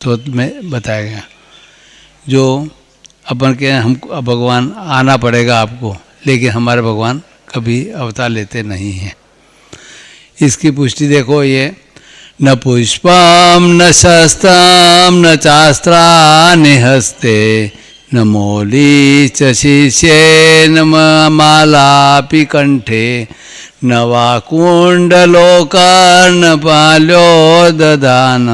स्त्रोत्र में बताया गया। जो अपन के हमको भगवान आना पड़ेगा आपको, लेकिन हमारे भगवान कभी अवतार लेते नहीं हैं। इसकी पुष्टि देखो, ये न पुष्पम न शस्त्रम न चास्त्राणि हस्ते न मौली च शिष्ये न मालापि कंठे न वा कुण्डलोकर्णपाल्यो ददान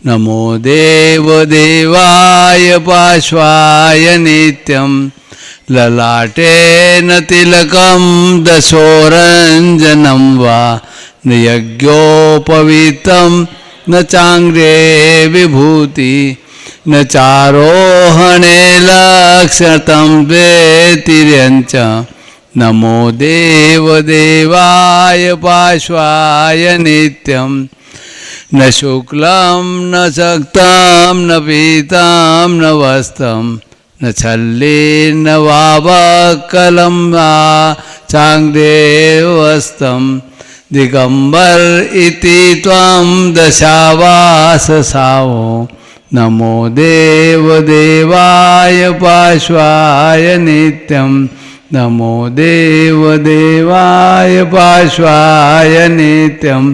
नमो देवाय पार्श्वाय नित्यं ललाटेन तिलकं दशोरञ्जनं वा न यज्ञोपवीतं न चाङ्ग्रे विभूति न चारोहणे लक्षतं द्वेतिर्यञ्च नमो देवाय पार्श्वाय नित्यं न शुक्लं न सक्तं न पीतं न वस्त्रं न छल्लेन वावकलं वा चाङ्ग्रेवस्तं दिगम्बर इति त्वं दशावाससावो नमो देवाय पार्श्वाय नित्यं नमो देवाय पार्श्वाय नित्यं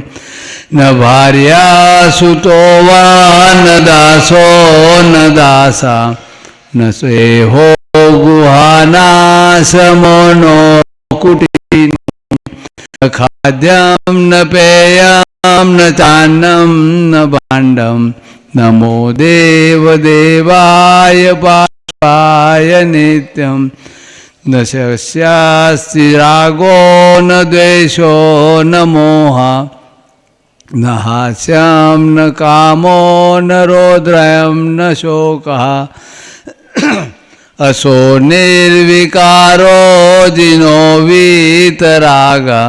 न भार्या सुतो वा न दासो न दासा न स्वेहो गुहानाश्रमो नो कुटी न खाद्यं न पेयं न चान्नं न भाण्डं नमो देवाय पार्श्वाय नित्यं न शस्यास्ति रागो न द्वेषो न मोहा न हास्यं न कामो न रौद्रं न शोकः असो निर्विकारो जिनो वीतरागा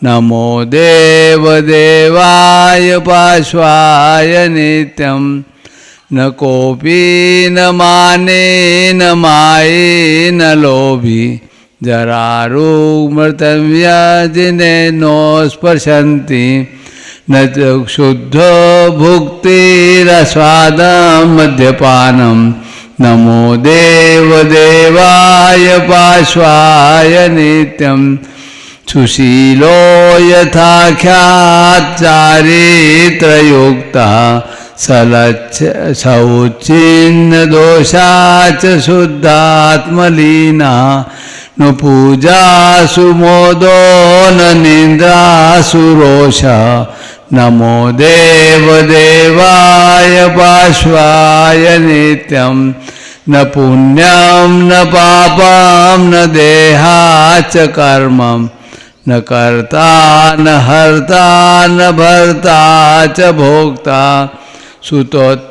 नमो देवाय पार्श्वाय नित्यं न कोपी न माने न माये न लोभी जरारुमृतव्यजिने नो स्पर्शन्ति न शुद्ध भुक्तिरस्वादं मद्यपानं नमो देवाय पार्श्वाय नित्यं सुशीलो यथाख्याच्चारित्रयुक्तः शौचिन्न दोषाच शुद्धात्मलीना न पूजासु मोदो न निन्द्रासु रोषः नमो देवाय पार्श्वाय नित्यं न पुण्यं न पापं न देहाच कर्मं न कर्ता न हर्ता न भर्ता च भोक्ता सुतत्वोपदेशी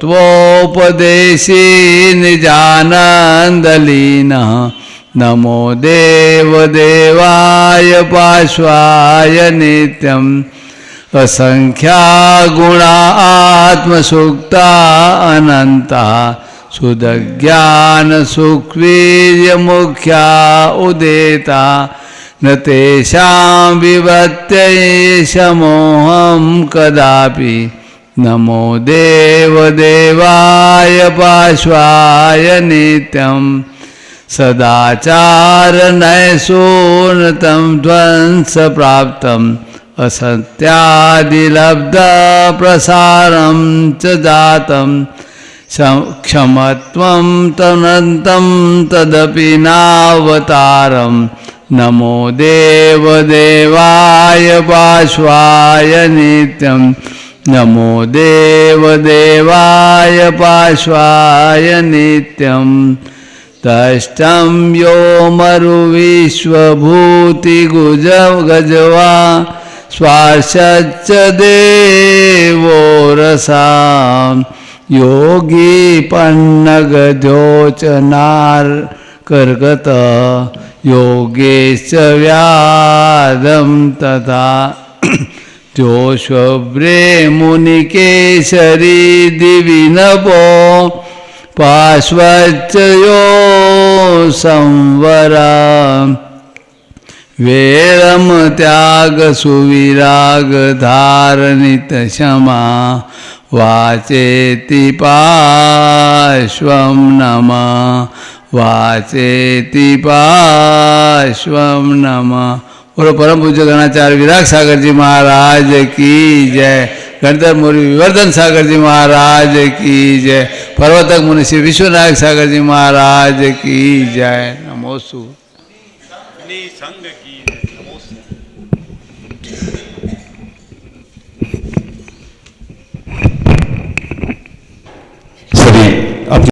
निजानन्दलीनः नमो देवाय पार्श्वाय नित्यं असंख्या गुणा आत्मसुक्ता अनंता सुदज्ञान सुखवीर्यमुख्या उदेता न तेषां विवत्यै समोहं कदापि नमो देवाय पार्श्वाय नित्यं सदाचारनैसूनतं ध्वंस प्राप्तम् असत्यादिलब्धप्रसारं च जातं क्षमत्वं तनन्तं तदपि नावतारं नमो देवाय पार्श्वाय नित्यं नमो देवाय पार्श्वाय नित्यं तष्टं यो मरुविश्वभूतिगुजगजवा स्वार्शच्च देवो रसां योगी पन्नगजोचनार्कर्गत योगेश्च व्यादं तथा जोष्वव्रे मुनिकेशरी दिवि नभो पार्श्वच्च यो संवरा वेरम त्याग सुविराग धारणित क्षमा वाचेति पार्श्वं नमः, वाचेति पार्श्वं नमः। बोलो परम पूज्य गणाचार्य विराग सागर जी महाराज की जय। गणधर मुनि विवर्धन सागर जी महाराज की जय। पर्वतक मुनि श्री विश्वनायक सागर जी महाराज की जय। नमोस्तु। संग की सभी